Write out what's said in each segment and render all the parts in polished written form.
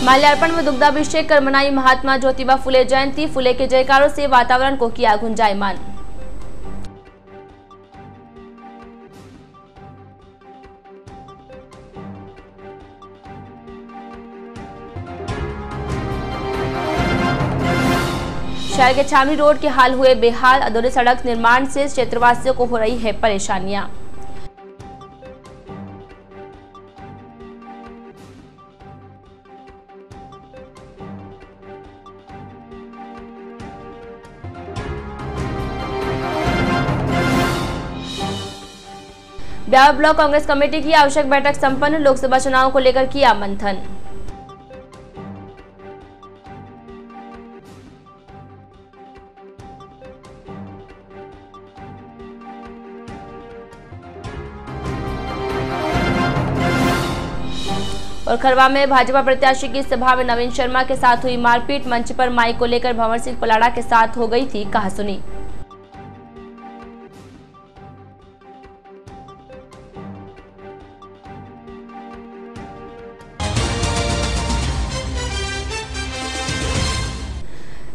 माल्यार्पण व दुग्धाभिषेक कर मनाई महात्मा ज्योतिबा फुले जयंती। फुले के जयकारों से वातावरण को किया गुंजायमान। शहर के छावनी रोड के हाल हुए बेहाल। अधूरे सड़क निर्माण से क्षेत्रवासियों को हो रही है परेशानियां। ब्यावर ब्लॉक कांग्रेस कमेटी की आवश्यक बैठक संपन्न। लोकसभा चुनाव को लेकर किया मंथन। और खरवा में भाजपा प्रत्याशी की सभा में नवीन शर्मा के साथ हुई मारपीट। मंच पर माइक को लेकर भंवर सिंह पलाड़ा के साथ हो गई थी कहासुनी।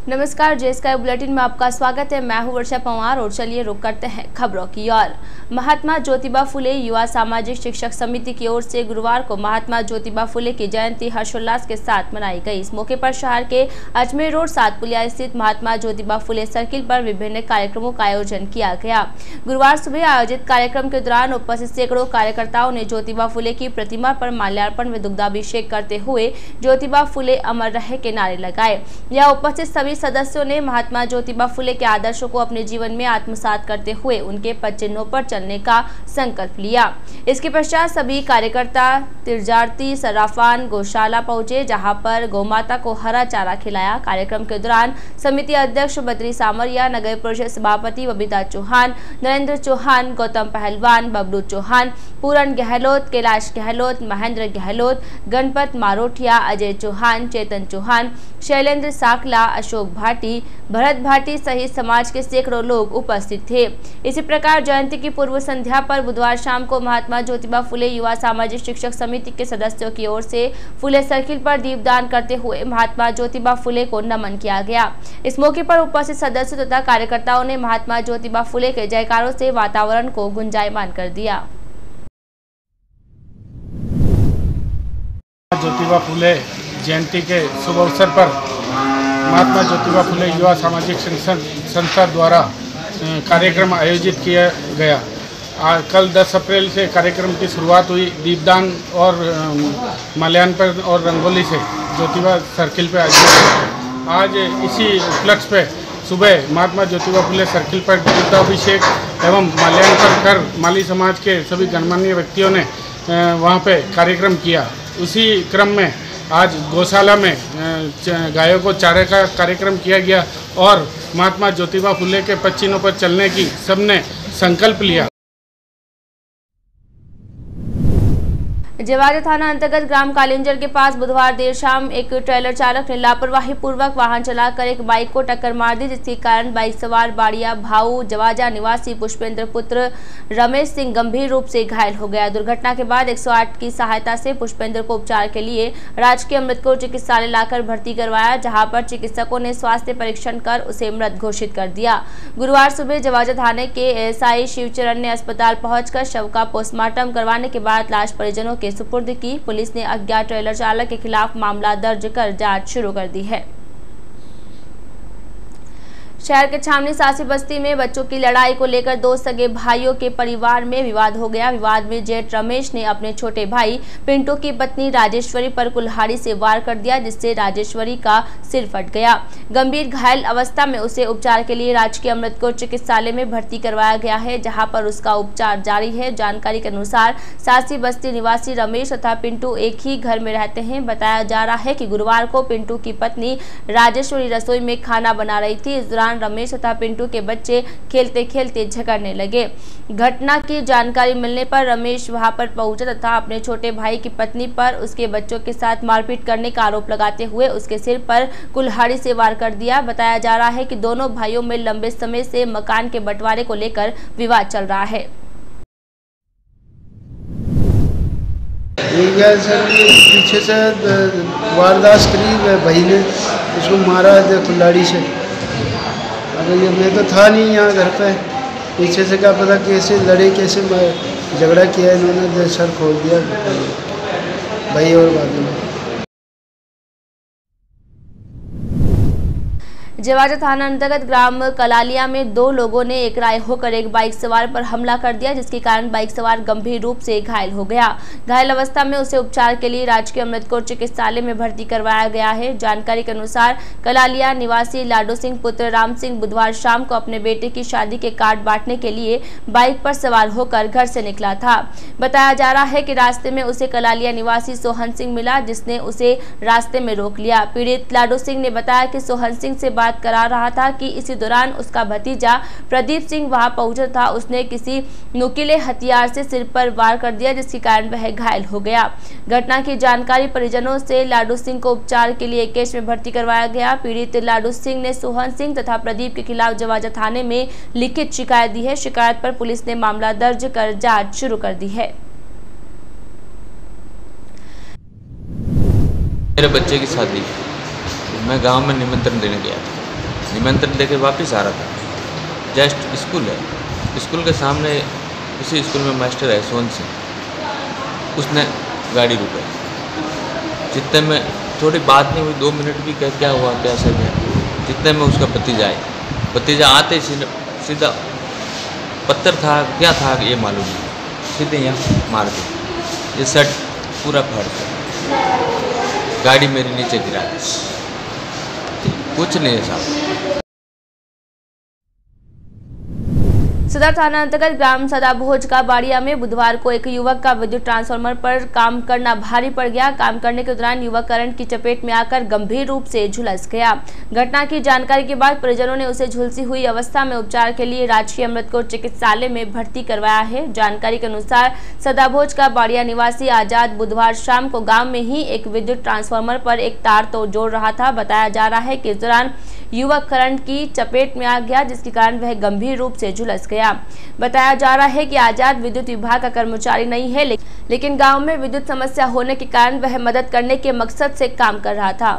नमस्कार, जे स्काई बुलेटिन में आपका स्वागत है। मैं हूं वर्षा पंवार और चलिए रुक करते हैं खबरों की ओर। महात्मा ज्योतिबा फुले युवा सामाजिक शिक्षक समिति की ओर से गुरुवार को महात्मा ज्योतिबा फुले की जयंती हर्षोल्लास के साथ मनाई गई। इस मौके पर शहर के अजमेर रोड सातपुलिया स्थित महात्मा ज्योतिबा फुले सर्किल पर विभिन्न कार्यक्रमों का आयोजन किया गया। गुरुवार सुबह आयोजित कार्यक्रम के दौरान उपस्थित सैकड़ों कार्यकर्ताओं ने ज्योतिबा फुले की प्रतिमा पर माल्यार्पण व दुग्धाभिषेक करते हुए ज्योतिबा फुले अमर रहे के नारे लगाए। यह उपस्थित सभी सदस्यों ने महात्मा ज्योतिबा फुले के आदर्शों को अपने जीवन में आत्मसात करते हुए उनके पद चिन्हों पर चलने का संकल्प लिया। इसके पश्चात सभी कार्यकर्ता तिरजारती सराफान गौशाला पहुंचे, जहां पर गौमाता को हरा चारा खिलाया। कार्यक्रम के दौरान समिति अध्यक्ष बद्री सामरिया, नगर परिषद सभापति बबीता चौहान, नरेंद्र चौहान, गौतम पहलवान, बबलू चौहान, पूरन गहलोत, कैलाश गहलोत, महेंद्र गहलोत, गणपत मारोठिया, अजय चौहान, चेतन चौहान, शैलेंद्र साकला, अशोक भाटी, भरत भाटी सहित समाज के सैकड़ों लोग उपस्थित थे। इसी प्रकार जयंती की पूर्व संध्या पर बुधवार शाम को महात्मा ज्योतिबा फुले युवा सामाजिक शिक्षक समिति के सदस्यों की ओर से फुले सर्किल पर दीपदान करते हुए महात्मा ज्योतिबा फुले को नमन किया गया। इस मौके पर उपस्थित सदस्यों तथा कार्यकर्ताओं ने महात्मा ज्योतिबा फुले के जयकारों से वातावरण को गुंजायमान कर दिया। ज्योतिबा फुले जयंती के शुभ अवसर पर महात्मा ज्योतिबा फुले युवा सामाजिक संस्था द्वारा कार्यक्रम आयोजित किया गया। कल 10 अप्रैल से कार्यक्रम की शुरुआत हुई। दीपदान और माल्यार्पण और रंगोली से ज्योतिबा सर्किल पे आज इसी उपलक्ष्य पे सुबह महात्मा ज्योतिबा फुले सर्किल पर दुग्धाभिषेक एवं माल्यार्पण कर माली समाज के सभी गणमान्य व्यक्तियों ने वहाँ पे कार्यक्रम किया। उसी क्रम में आज गौशाला में गायों को चारे का कार्यक्रम किया गया और महात्मा ज्योतिबा फुले के पद चिन्हों पर चलने की सबने संकल्प लिया। जवाजा थाना अंतर्गत ग्राम कालिंजर के पास बुधवार देर शाम एक ट्रेलर चालक ने लापरवाही पूर्वक वाहन चलाकर एक बाइक को टक्कर मार दी, जिसके कारण बाइक सवार बाड़िया भाऊ जवाजा निवासी पुष्पेंद्र पुत्र रमेश सिंह गंभीर रूप से घायल हो गया। दुर्घटना के बाद 108 की सहायता से पुष्पेंद्र को उपचार के लिए राजकीय अमृतकोट चिकित्सालय लाकर भर्ती करवाया, जहाँ पर चिकित्सकों ने स्वास्थ्य परीक्षण कर उसे मृत घोषित कर दिया। गुरुवार सुबह जवाजा थाने के एएसआई शिवचरण ने अस्पताल पहुंचकर शव का पोस्टमार्टम करवाने के बाद लाश परिजनों के सुपुर्द की। पुलिस ने अज्ञात ट्रेलर चालक के खिलाफ मामला दर्ज कर जांच शुरू कर दी है। शहर के छावनी सासी बस्ती में बच्चों की लड़ाई को लेकर दो सगे भाइयों के परिवार में विवाद हो गया। विवाद में जेठ रमेश ने अपने छोटे भाई पिंटू की पत्नी राजेश्वरी पर कुल्हाड़ी से वार कर दिया, जिससे राजेश्वरी का सिर फट गया। गंभीर घायल अवस्था में उसे उपचार के लिए राजकीय अमृतकोट चिकित्सालय में भर्ती करवाया गया है, जहां पर उसका उपचार जारी है। जानकारी के अनुसार सासी बस्ती निवासी रमेश तथा पिंटू एक ही घर में रहते हैं। बताया जा रहा है कि गुरुवार को पिंटू की पत्नी राजेश्वरी रसोई में खाना बना रही थी। इस दौरान रमेश तथा पिंटू के बच्चे खेलते खेलते झगड़ने लगे। घटना की जानकारी मिलने पर रमेश वहां पर पहुंचा तथा अपने छोटे भाई की पत्नी पर उसके बच्चों के साथ मारपीट करने का आरोप लगाते हुए उसके सिर पर कुल्हाड़ी से वार कर दिया। बताया जा रहा है कि दोनों भाइयों में लंबे समय से मकान के बंटवारे को लेकर विवाद चल रहा है। यही गया सर, ये पीछे से वारदात करीब भाई ने उसको मारा कुल्हाड़ी से। अब ये मैं तो था नहीं यहाँ घर पे, पीछे से क्या पता कैसे लड़े, कैसे झगड़ा किया इन्होंने, सर खोल दिया भाई और बाद में। जेवाजा थाना अंतर्गत ग्राम कलालिया में दो लोगों ने एक राय होकर एक बाइक सवार पर हमला कर दिया, जिसके कारण बाइक सवार गंभीर रूप से घायल हो गया। घायल अवस्था में उसे उपचार के लिए राजकीय अमृतकोर चिकित्सालय में भर्ती करवाया गया है। जानकारी के अनुसार कलालिया निवासी लाडो सिंह पुत्र राम सिंह बुधवार शाम को अपने बेटे की शादी के कार्ड बांटने के लिए बाइक पर सवार होकर घर से निकला था। बताया जा रहा है कि रास्ते में उसे कलालिया निवासी सोहन सिंह मिला, जिसने उसे रास्ते में रोक लिया। पीड़ित लाडो सिंह ने बताया कि सोहन सिंह से बात करा रहा था कि इसी दौरान उसका भतीजा प्रदीप सिंह वहां पहुंचा था। उसने किसी नुकीले हथियार से सिर पर वार कर दिया, जिसके कारण वह घायल हो गया। घटना की जानकारी परिजनों से लाडो सिंह को उपचार के लिए केस में भर्ती करवाया गया। पीड़ित लाडो सिंह ने सोहन सिंह तथा प्रदीप के खिलाफ जेवाजा थाने में लिखित शिकायत दी है। शिकायत पर पुलिस ने मामला दर्ज कर जांच शुरू कर दी है। मेरे बच्चे की शादी, मैं गांव में निमंत्रण देने गया था। निमंत्रण देके वापस आ रहा था। जस्ट स्कूल है, स्कूल के सामने उसी स्कूल में मास्टर है सोहन सिंह, उसने गाड़ी रुकाई। जितने में थोड़ी बात नहीं हुई, 2 मिनट भी क्या हुआ कैसे गया, जितने में उसका भतीजा आया। भतीजा आते सीधा पत्थर था क्या था ये मालूम नहीं, सीधे यहाँ मार दिया। ये शर्ट पूरा फाड़ दिया, गाड़ी मेरी नीचे गिरा दी, कुछ नहीं है साहब। सदर थाना अंतर्गत ग्राम सदाभोज का बाड़िया में बुधवार को एक युवक का विद्युत ट्रांसफार्मर पर काम करना भारी पड़ गया। काम करने के दौरान युवक करंट की चपेट में आकर गंभीर रूप से झुलस गया। घटना की जानकारी के बाद परिजनों ने उसे झुलसी हुई अवस्था में उपचार के लिए राजकीय अमृतकोर चिकित्सालय में भर्ती करवाया है। जानकारी के अनुसार सदाभोज का बाड़िया निवासी आजाद बुधवार शाम को गाँव में ही एक विद्युत ट्रांसफार्मर पर एक तार तो जोड़ रहा था। बताया जा रहा है कि इस दौरान युवक करंट की चपेट में आ गया, जिसके कारण वह गंभीर रूप से झुलस गया। बताया जा रहा है कि आजाद विद्युत विभाग का कर्मचारी नहीं है, लेकिन गांव में विद्युत समस्या होने के कारण वह मदद करने के मकसद से काम कर रहा था।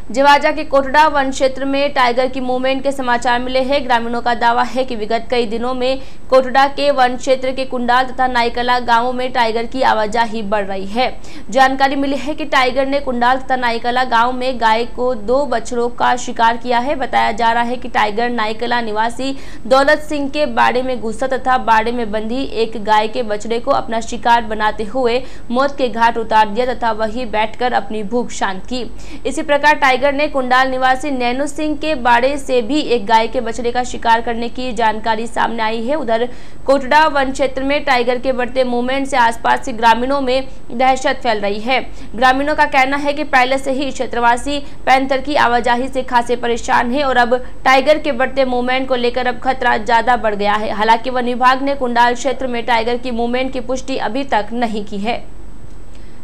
जेवाजा के कोटड़ा वन क्षेत्र में टाइगर की मूवमेंट के समाचार मिले हैं। ग्रामीणों का दावा है कि विगत कई दिनों में कोटड़ा के वन क्षेत्र के कुंडाल तथा नाईकला गांवों में टाइगर की आवाजाही बढ़ रही है। जानकारी मिली है कि टाइगर ने कुंडाल तथा नाईकला गांव में गाय को 2 बछड़ों का शिकार किया है। बताया जा रहा है कि टाइगर नाईकला निवासी दौलत सिंह के बाड़े में घुसा तथा बाड़े में बंधी एक गाय के बछड़े को अपना शिकार बनाते हुए मौत के घाट उतार दिया तथा वहीं बैठकर अपनी भूख शांत की। इसी प्रकार टाइगर ने कुंडाल निवासी नैनू सिंह के बाड़े से भी एक गाय के बछड़े का शिकार करने की जानकारी सामने आई है। उधर कोटड़ा वन क्षेत्र में टाइगर के बढ़ते मूवमेंट से आसपास के ग्रामीणों में दहशत फैल रही है। ग्रामीणों का कहना है कि पहले से ही क्षेत्रवासी पैंथर की आवाजाही से खासे परेशान है और अब टाइगर के बढ़ते मूवमेंट को लेकर अब खतरा ज्यादा बढ़ गया है। हालांकि वन विभाग ने कुंडाल क्षेत्र में टाइगर की मूवमेंट की पुष्टि अभी तक नहीं की है।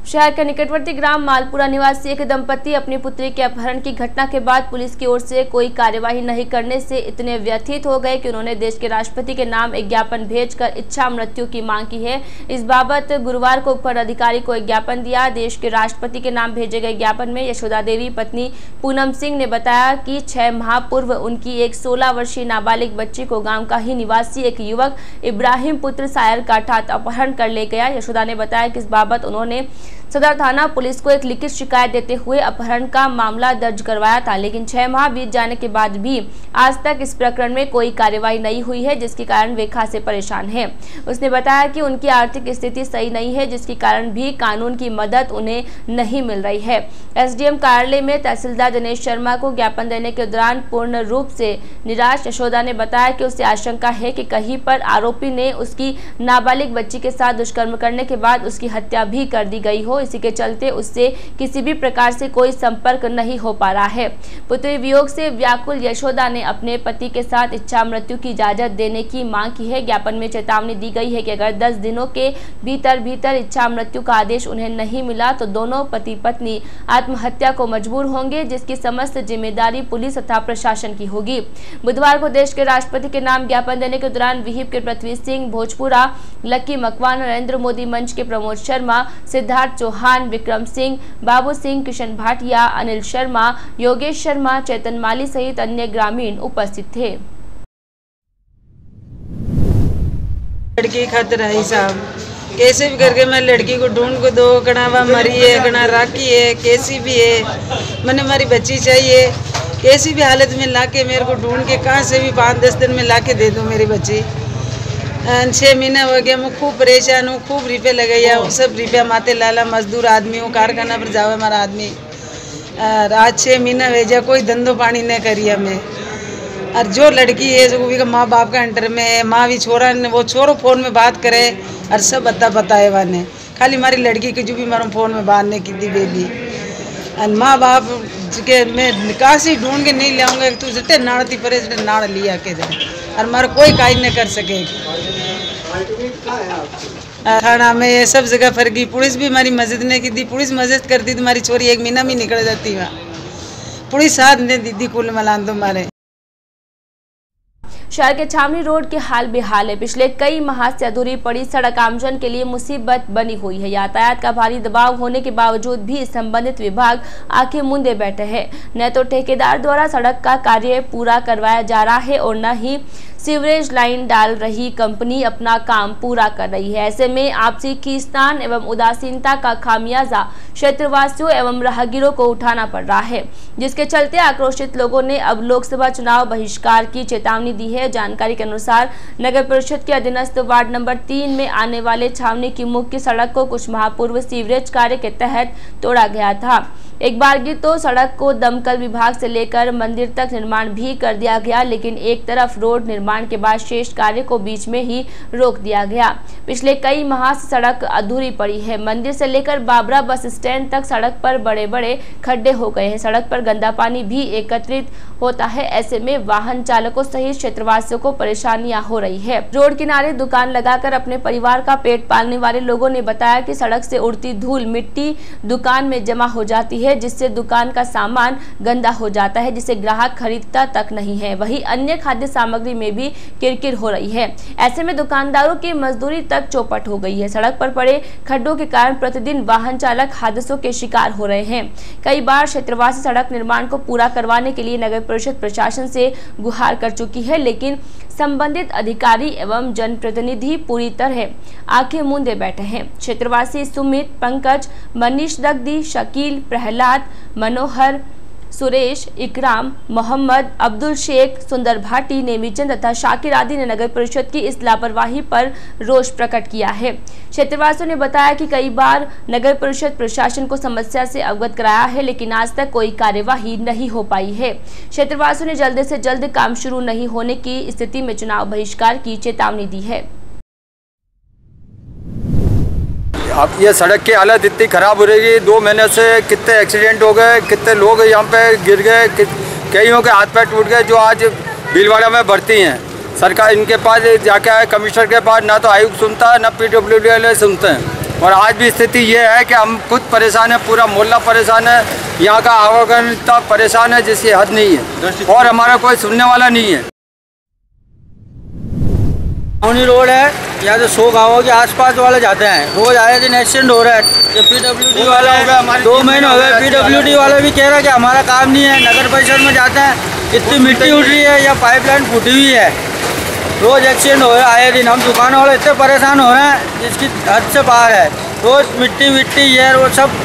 शहर के निकटवर्ती ग्राम मालपुरा निवासी एक दंपति अपनी पुत्री के अपहरण की घटना के बाद पुलिस की ओर से कोई कार्यवाही नहीं करने से इतने व्यथित हो गए कि उन्होंने देश के राष्ट्रपति के नाम एक ज्ञापन भेजकर इच्छा मृत्यु की मांग की है। इस बाबत गुरुवार को उप अधिकारी को एक ज्ञापन दिया। देश के राष्ट्रपति के नाम भेजे गए ज्ञापन में यशोदा देवी पत्नी पूनम सिंह ने बताया कि 6 माह पूर्व उनकी एक 16 वर्षीय नाबालिग बच्ची को गाँव का ही निवासी एक युवक इब्राहिम पुत्र सायर काठात अपहरण कर ले गया। यशोदा ने बताया कि इस बाबत उन्होंने सदर थाना पुलिस को एक लिखित शिकायत देते हुए अपहरण का मामला दर्ज करवाया था, लेकिन 6 माह बीत जाने के बाद भी आज तक इस प्रकरण में कोई कार्यवाही नहीं हुई है, जिसके कारण वे खासे परेशान हैं। उसने बताया कि उनकी आर्थिक स्थिति सही नहीं है, जिसके कारण भी कानून की मदद उन्हें नहीं मिल रही है। एसडीएम कार्यालय में तहसीलदार दिनेश शर्मा को ज्ञापन देने के दौरान पूर्ण रूप से निराश यशोदा ने बताया कि उसे आशंका है कि कहीं पर आरोपी ने उसकी नाबालिग बच्ची के साथ दुष्कर्म करने के बाद उसकी हत्या भी कर दी गई हो। इसी के चलते उससे किसी भी प्रकार से कोई संपर्क नहीं हो पा रहा है। पुत्री वियोग से व्याकुल यशोदा ने अपने पति के साथ इच्छा मृत्यु की इजाजत देने की मांग की है। ज्ञापन में चेतावनी दी गई है कि अगर 10 दिनों के भीतर इच्छा मृत्यु का आदेश उन्हें नहीं मिला तो दोनों पति पत्नी आत्महत्या को मजबूर होंगे, जिसकी समस्त जिम्मेदारी पुलिस तथा प्रशासन की होगी। बुधवार को देश के राष्ट्रपति के नाम ज्ञापन देने के दौरान विहिप के पृथ्वी सिंह भोजपुरा, लक्की मकवान, नरेंद्र मोदी मंच के प्रमोद शर्मा, सिद्धार्थ चौहान, विक्रम सिंह, बाबू सिंह, किशन भाटिया, अनिल शर्मा, योगेश शर्मा, चेतन माली सहित अन्य ग्रामीण उपस्थित थे। लड़की खातिर है साहब, कैसे भी करके मैं लड़की को ढूंढ को दो, कणावा मरी है, कणा राखी है, कैसी भी है, मैंने हमारी बच्ची चाहिए, कैसी भी हालत में लाके मेरे को ढूंढ के कहाँ से भी 5-10 दिन में लाके दे दो मेरी बच्ची। 6 महीने हो गया, मैं खूब परेशान हूँ, खूब रुपये लगाया, सब रुपया माते लाला, मजदूर आदमी हूँ, कारखाना पर जाओ हमारा आदमी। आज 6 महीना भेजा, कोई धंधो पानी नहीं करिया मैं। और जो लड़की है जो भी माँ बाप का अंटर में है, माँ भी छोरा ने वो छोरो फ़ोन में बात करे और सब बताए वाने, खाली हमारी लड़की की जो भी मारो फ़ोन में बात नहीं की थी बेबी। और माँ बाप के मैं निकासी ढूंढ के नहीं ले आऊँगा, तू जितने नाड़ती परे जितने नाड़ लिया के दे, और हमारा कोई काज नहीं कर सके। थाना में ये सब जगह फर्गी, पुलिस भी हमारी मस्जिद ने की थी, पुलिस मस्जिद करती तो हमारी छोरी 1 महीना में निकल जाती वहाँ, पुलिस साथ ने दीदी कुल मिलान तो हमारे। शहर के छावनी रोड के हाल बेहाल है। पिछले कई माह से अधूरी पड़ी सड़क आमजन के लिए मुसीबत बनी हुई है। यातायात का भारी दबाव होने के बावजूद भी संबंधित विभाग आंखें मूंदे बैठे हैं। न तो ठेकेदार द्वारा सड़क का कार्य पूरा करवाया जा रहा है और न ही सीवरेज लाइन डाल रही कंपनी अपना काम पूरा कर रही है। ऐसे में आपसी खींचतान एवं उदासीनता का खामियाजा क्षेत्रवासियों एवं राहगीरों को उठाना पड़ रहा है, जिसके चलते आक्रोशित लोगों ने अब लोकसभा चुनाव बहिष्कार की चेतावनी दी है। जानकारी के अनुसार नगर परिषद के अधीनस्थ वार्ड नंबर 3 में आने वाले छावनी की मुख्य सड़क को कुछ माह पूर्व सीवरेज कार्य के तहत तोड़ा गया था। एक बारगी तो सड़क को दमकल विभाग से लेकर मंदिर तक निर्माण भी कर दिया गया, लेकिन एक तरफ रोड निर्माण के बाद शेष कार्य को बीच में ही रोक दिया गया। पिछले कई माह से सड़क अधूरी पड़ी है। मंदिर से लेकर बाबरा बस स्टैंड तक सड़क पर बड़े बड़े खड्डे हो गए हैं। सड़क पर गंदा पानी भी एकत्रित होता है। ऐसे में वाहन चालकों सहित क्षेत्रवासियों को परेशानियां हो रही है। रोड किनारे दुकान लगाकर अपने परिवार का पेट पालने वाले लोगों ने बताया कि सड़क से उड़ती धूल मिट्टी दुकान में जमा हो जाती है, जिससे दुकान का सामान गंदा हो जाता है, जिसे ग्राहक खरीदता तक नहीं है। वहीं अन्य खाद्य सामग्री में भी किरकिर हो रही है। ऐसे में दुकानदारों की मजदूरी तक चौपट हो गई है। सड़क पर पड़े खड्डों के कारण प्रतिदिन वाहन चालक हादसों के शिकार हो रहे हैं। कई बार क्षेत्रवासी सड़क निर्माण को पूरा करवाने के लिए नगर परिषद प्रशासन से गुहार कर चुकी है, लेकिन संबंधित अधिकारी एवं जनप्रतिनिधि पूरी तरह आंखें मूंदे बैठे हैं। क्षेत्रवासी सुमित, पंकज, मनीष दग्दी, शकील, प्रहलाद, मनोहर, सुरेश, इकराम, मोहम्मद, अब्दुल शेख, सुंदर भाटी, नेमीचंद तथा शाकिर आदि ने नगर परिषद की इस लापरवाही पर रोष प्रकट किया है। क्षेत्रवासियों ने बताया कि कई बार नगर परिषद प्रशासन को समस्या से अवगत कराया है, लेकिन आज तक कोई कार्यवाही नहीं हो पाई है। क्षेत्रवासियों ने जल्द से जल्द काम शुरू नहीं होने की स्थिति में चुनाव बहिष्कार की चेतावनी दी है। अब ये सड़क की हालत इतनी ख़राब हो रही है, 2 महीने से कितने एक्सीडेंट हो गए, कितने लोग यहाँ पे गिर गए, कईयों के हाथ पैर टूट गए, जो आज भीलवाड़ा में भर्ती हैं। सरकार इनके पास जाके आए कमिश्नर के पास, ना तो आयुक्त सुनता है ना PWD वाले सुनते हैं। और आज भी स्थिति ये है कि हम खुद परेशान है, पूरा मोहल्ला परेशान है, यहाँ का आवागमन इतना परेशान है जिसकी हद नहीं है, और हमारा कोई सुनने वाला नहीं है। छावनी रोड है, यहाँ से 100 गाँवों के आसपास वाले जाते हैं, रोज आए दिन एक्सीडेंट हो रहा है। ये PWD वाला है, 2 महीने हो गए, PWD वाले भी कह रहे हैं कि हमारा काम नहीं है। नगर परिषद में जाते हैं, इतनी मिट्टी उठ रही है या पाइपलाइन फूटी हुई है, रोज एक्सीडेंट हो रहा है आए दिन। हम दुकान वाले इतने परेशान हो रहे हैं जिसकी हद से बाहर है, रोज मिट्टी ये वो सब।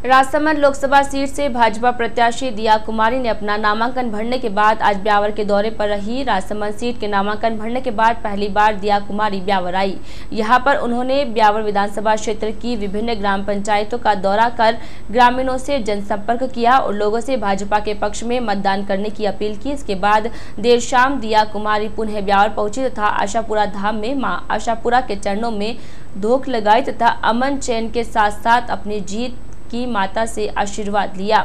राजसमंद लोकसभा सीट से भाजपा प्रत्याशी दिया कुमारी ने अपना नामांकन भरने के बाद आज ब्यावर के दौरे पर रही। राजसमंद सीट के नामांकन भरने के बाद पहली बार दिया कुमारी ब्यावर आई। यहां पर उन्होंने ब्यावर विधानसभा क्षेत्र की विभिन्न ग्राम पंचायतों का दौरा कर ग्रामीणों से जनसंपर्क किया और लोगों से भाजपा के पक्ष में मतदान करने की अपील की। इसके बाद देर शाम दिया कुमारी पुनः ब्यावर पहुंची तथा आशापुरा धाम में मां आशापुरा के चरणों में धोख लगाई तथा अमन चैन के साथ साथ अपनी जीत की माता से आशीर्वाद लिया।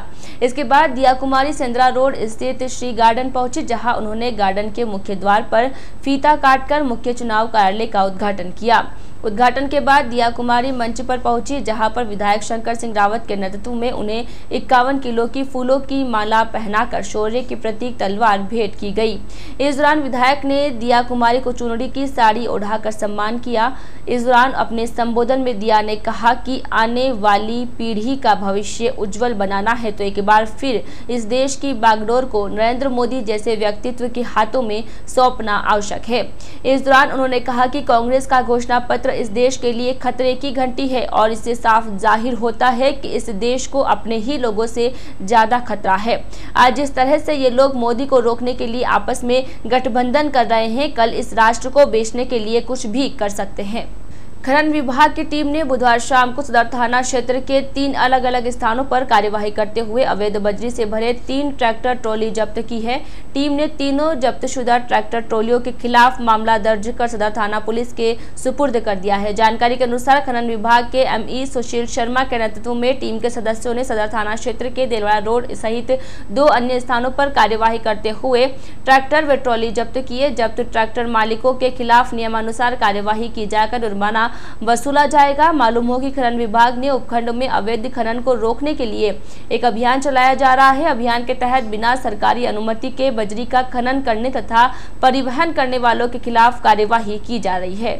इसके बाद दिया कुमारी सेंद्रा रोड स्थित श्री गार्डन पहुंची, जहां उन्होंने गार्डन के मुख्य द्वार पर फीता काटकर मुख्य चुनाव कार्यालय का उद्घाटन किया। उद्घाटन के बाद दिया कुमारी मंच पर पहुंची, जहां पर विधायक शंकर सिंह रावत के नेतृत्व में उन्हें 51 किलो की फूलों की माला पहनाकर शौर्य की प्रतीक तलवार भेंट की गई। इस दौरान विधायक ने दिया कुमारी को चुनरी की साड़ी ओढ़ाकर सम्मान किया। इस दौरान अपने संबोधन में दिया ने कहा कि आने वाली पीढ़ी का भविष्य उज्जवल बनाना है तो एक बार फिर इस देश की बागडोर को नरेंद्र मोदी जैसे व्यक्तित्व के हाथों में सौंपना आवश्यक है। इस दौरान उन्होंने कहा कि कांग्रेस का घोषणा पत्र इस देश के लिए खतरे की घंटी है और इससे साफ जाहिर होता है कि इस देश को अपने ही लोगों से ज्यादा खतरा है। आज जिस तरह से ये लोग मोदी को रोकने के लिए आपस में गठबंधन कर रहे हैं, कल इस राष्ट्र को बेचने के लिए कुछ भी कर सकते हैं। खनन विभाग की टीम ने बुधवार शाम को सदर थाना क्षेत्र के 3 अलग अलग स्थानों पर कार्यवाही करते हुए अवैध बजरी से भरे 3 ट्रैक्टर ट्रॉली जब्त की है। टीम ने तीनों जब्तशुदा ट्रैक्टर ट्रॉलियों के खिलाफ मामला दर्ज कर सदर थाना पुलिस के सुपुर्द कर दिया है। जानकारी के अनुसार खनन विभाग के एमई सुशील शर्मा के नेतृत्व में टीम के सदस्यों ने सदर थाना क्षेत्र के देलवाड़ा रोड सहित 2 अन्य स्थानों पर कार्यवाही करते हुए ट्रैक्टर व ट्रॉली जब्त किए। जब्त ट्रैक्टर मालिकों के खिलाफ नियमानुसार कार्यवाही की जाकर जुर्माना वसूला जाएगा। मालूम हो कि खनन विभाग ने उपखंड में अवैध खनन को रोकने के लिए एक अभियान चलाया जा रहा है। अभियान के तहत बिना सरकारी अनुमति के बजरी का खनन करने तथा परिवहन करने वालों के खिलाफ कार्यवाही की जा रही है।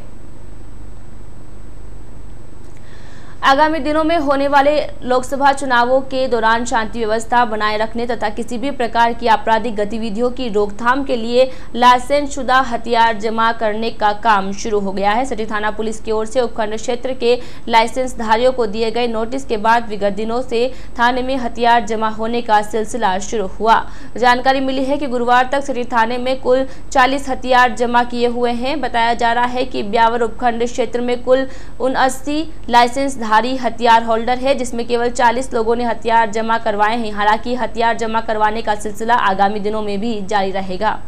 आगामी दिनों में होने वाले लोकसभा चुनावों के दौरान शांति व्यवस्था बनाए रखने तथा किसी भी प्रकार की आपराधिक गतिविधियों की रोकथाम के लिए लाइसेंस शुदा हथियार जमा करने का काम शुरू हो गया है। सटी थाना पुलिस की ओर से उपखंड क्षेत्र के लाइसेंस धारियों को दिए गए नोटिस के बाद विगत दिनों से थाने में हथियार जमा होने का सिलसिला शुरू हुआ। जानकारी मिली है कि गुरुवार तक सटी थाने में कुल 40 हथियार जमा किए हुए हैं। बताया जा रहा है कि ब्यावर उपखंड क्षेत्र में कुल 79 लाइसेंस धारी हथियार होल्डर है, जिसमें केवल 40 लोगों ने हथियार जमा करवाए हैं। हालांकि हथियार जमा करवाने का सिलसिला आगामी दिनों में भी जारी रहेगा।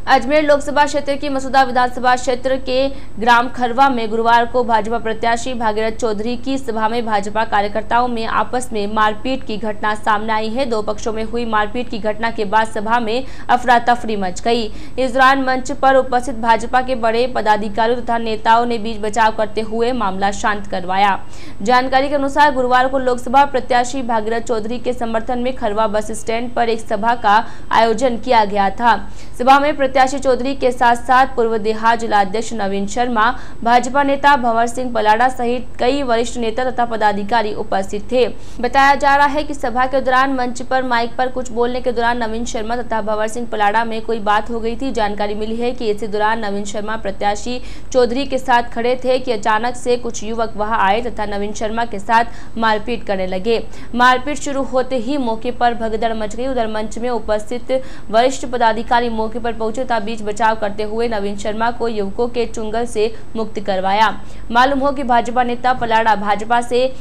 अजमेर लोकसभा क्षेत्र की मसूदा विधानसभा क्षेत्र के ग्राम खरवा में गुरुवार को भाजपा प्रत्याशी भागीरथ चौधरी की सभा में भाजपा कार्यकर्ताओं में आपस में मारपीट की घटना सामने आई है। 2 पक्षों में हुई मारपीट की घटना के बाद सभा में अफरा तफरी मच गई। इस दौरान मंच पर उपस्थित भाजपा के बड़े पदाधिकारियों तथा नेताओं ने बीच बचाव करते हुए मामला शांत करवाया। जानकारी के अनुसार गुरुवार को लोकसभा प्रत्याशी भागीरथ चौधरी के समर्थन में खरवा बस स्टैंड पर एक सभा का आयोजन किया गया था। सभा में प्रत्याशी चौधरी के साथ साथ पूर्व देहात जिलाध्यक्ष नवीन शर्मा, भाजपा नेता भंवर सिंह पलाड़ा सहित कई वरिष्ठ नेता तथा पदाधिकारी उपस्थित थे। बताया जा रहा है कि सभा के दौरान मंच पर माइक पर कुछ बोलने के दौरान नवीन शर्मा तथा भंवर सिंह पलाड़ा में कोई बात हो गई थी। जानकारी मिली है कि इसी दौरान नवीन शर्मा प्रत्याशी चौधरी के साथ खड़े थे कि अचानक से कुछ युवक वहां आए तथा नवीन शर्मा के साथ मारपीट करने लगे। मारपीट शुरू होते ही मौके पर भगदड़ मच गई। उधर मंच में उपस्थित वरिष्ठ पदाधिकारी मौके पर पहुंचे तथा बीच बचाव करते हुए नवीन शर्मा को युवकों के चुंगल से मुक्त करवाया। मालूम हो कि भाजपा नेता पलाड़ा भाजपा से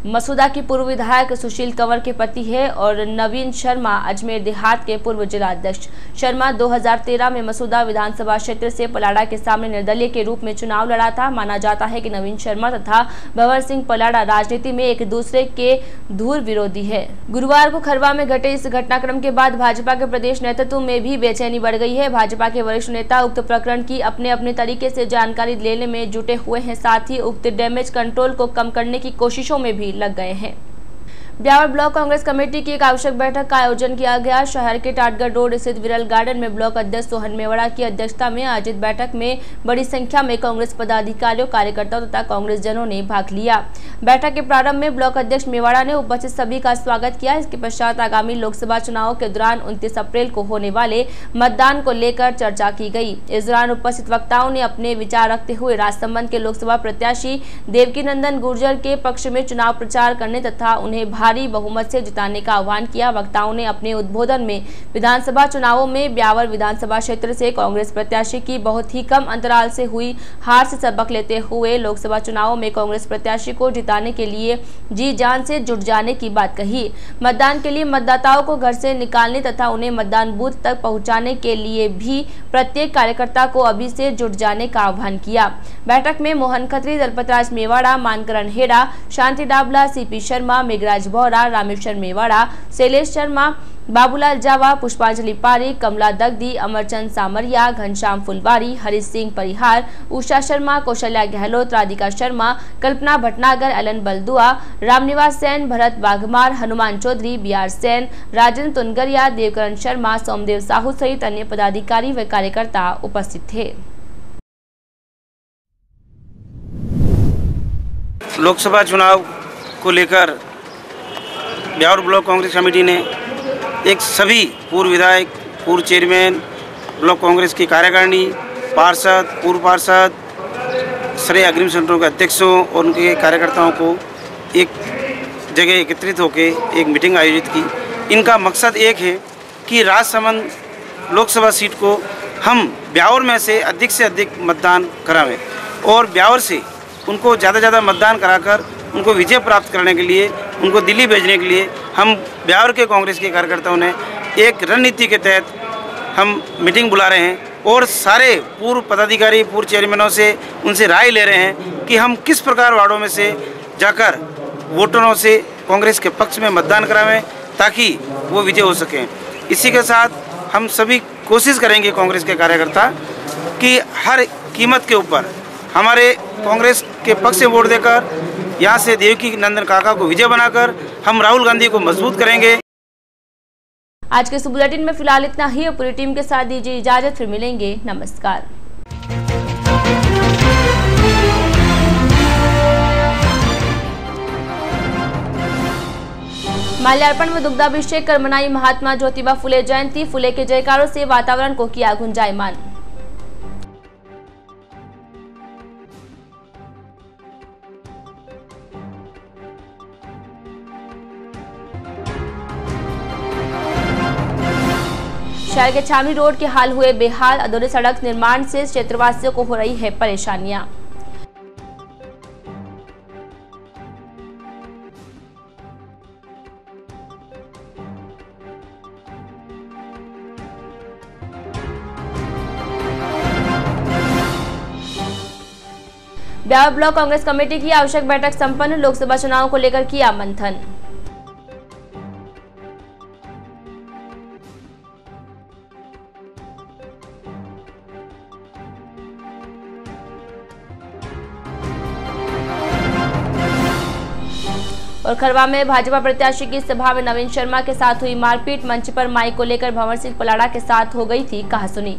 मसूदा की पूर्व विधायक सुशील कंवर के पति है और नवीन शर्मा अजमेर देहात के पूर्व जिलाध्यक्ष। शर्मा 2013 में मसूदा विधानसभा क्षेत्र से पलाड़ा के सामने निर्दलीय के रूप में चुनाव लड़ा था। माना जाता है कि नवीन शर्मा तथा भंवर सिंह पलाड़ा राजनीति में एक दूसरे के धूर विरोधी है। गुरुवार को खरवा में घटे इस घटनाक्रम के बाद भाजपा के प्रदेश नेतृत्व में भी बेचैनी बढ़ गई है। भाजपा के वरिष्ठ नेता उक्त प्रकरण की अपने अपने तरीके से जानकारी लेने में जुटे हुए हैं, साथ ही उक्त डैमेज कंट्रोल को कम करने की कोशिशों में भी लग गए हैं। ब्यावर ब्लॉक कांग्रेस कमेटी की एक आवश्यक बैठक का आयोजन किया गया। शहर के टाटगढ़ रोड स्थित विरल गार्डन में ब्लॉक अध्यक्ष सोहन मेवाड़ा की अध्यक्षता में आयोजित बैठक में बड़ी संख्या में कांग्रेस पदाधिकारियों, कार्यकर्ताओं तथा कांग्रेस जनों ने भाग लिया। बैठक के प्रारंभ में ब्लॉक अध्यक्ष मेवाड़ा ने उपस्थित सभी का स्वागत किया। इसके पश्चात आगामी लोकसभा चुनाव के दौरान 29 अप्रैल को होने वाले मतदान को लेकर चर्चा की गई। इस दौरान उपस्थित वक्ताओं ने अपने विचार रखते हुए राजसमंद के लोकसभा प्रत्याशी देवकीनंदन गुर्जर के पक्ष में चुनाव प्रचार करने तथा उन्हें भारी बहुमत से जिताने का आह्वान किया। वक्ताओं ने अपने उद्बोधन में विधानसभा चुनावों में ब्यावर विधानसभा क्षेत्र से कांग्रेस प्रत्याशी की बहुत ही कम अंतराल से हुई हार से सबक लेते हुए लोकसभा चुनावों में कांग्रेस प्रत्याशी को जिताने के लिए जी जान से जुट जाने की बात कही। मतदान के लिए मतदाताओं को घर से निकालने तथा उन्हें मतदान बूथ तक पहुंचाने के लिए भी प्रत्येक कार्यकर्ता को अभी से जुट जाने का आह्वान किया। बैठक में मोहन खत्री, दलपतराज मेवाड़ा, मानकरण हेड़ा, शांति डाबला, सीपी शर्मा, मेघराज बोहरा, रामेश्वर मेवाड़ा, शैलेश शर्मा, बाबूलाल जावा, पुष्पांजलि पारी, कमला दगदी, अमरचंद सामरिया, घनश्याम फुलवारी, हरीश सिंह परिहार, उषा शर्मा, कौशल्या गहलोत, राधिका शर्मा, कल्पना भटनागर, एलन बलदुआ, रामनिवास सेन, भरत बाघमार, हनुमान चौधरी, BR सेन, राजन तुनगरिया, देवकरण शर्मा, सोमदेव साहू सहित अन्य पदाधिकारी व कार्यकर्ता उपस्थित थे। लोकसभा चुनाव को लेकर ब्यावर ब्लॉक कांग्रेस कमेटी ने एक सभी पूर्व विधायक, पूर्व चेयरमैन, ब्लॉक कांग्रेस की कार्यकारिणी, पार्षद, पूर्व पार्षद, सारे अग्रिम संगठनों के अध्यक्षों और उनके कार्यकर्ताओं को एक जगह एकत्रित होकर एक मीटिंग आयोजित की। इनका मकसद एक है कि राजसमंद लोकसभा सीट को हम ब्यावर में से अधिक मतदान करावें और ब्यावर से उनको ज़्यादा मतदान कराकर उनको विजय प्राप्त करने के लिए, उनको दिल्ली भेजने के लिए हम ब्यावर के कांग्रेस के कार्यकर्ताओं ने एक रणनीति के तहत हम मीटिंग बुला रहे हैं और सारे पूर्व पदाधिकारी, पूर्व चेयरमैनों से उनसे राय ले रहे हैं कि हम किस प्रकार वार्डों में से जाकर वोटरों से कांग्रेस के पक्ष में मतदान करावें ताकि वो विजय हो सकें। इसी के साथ हम सभी कोशिश करेंगे कांग्रेस के कार्यकर्ता कि हर कीमत के ऊपर हमारे कांग्रेस के पक्ष से वोट देकर यहाँ से देवकी नंदन काका को विजय बनाकर हम राहुल गांधी को मजबूत करेंगे। आज के इस बुलेटिन में फिलहाल इतना ही। पूरी टीम के साथ दीजिए इजाजत, फिर मिलेंगे। नमस्कार। माल्यार्पण व दुग्धाभिषेक कर मनाई महात्मा ज्योतिबा फुले जयंती। फुले के जयकारों से वातावरण को किया गुंजायमान। शहर के छावनी रोड के हाल हुए बेहाल। अधूरे सड़क निर्माण से क्षेत्रवासियों को हो रही है परेशानियां। ब्यावर ब्लॉक कांग्रेस कमेटी की आवश्यक बैठक संपन्न। लोकसभा चुनाव को लेकर किया मंथन। और खरवा में भाजपा प्रत्याशी की सभा में नवीन शर्मा के साथ हुई मारपीट। मंच पर माइक को लेकर भंवर सिंह पलाड़ा के साथ हो गई थी कहासुनी।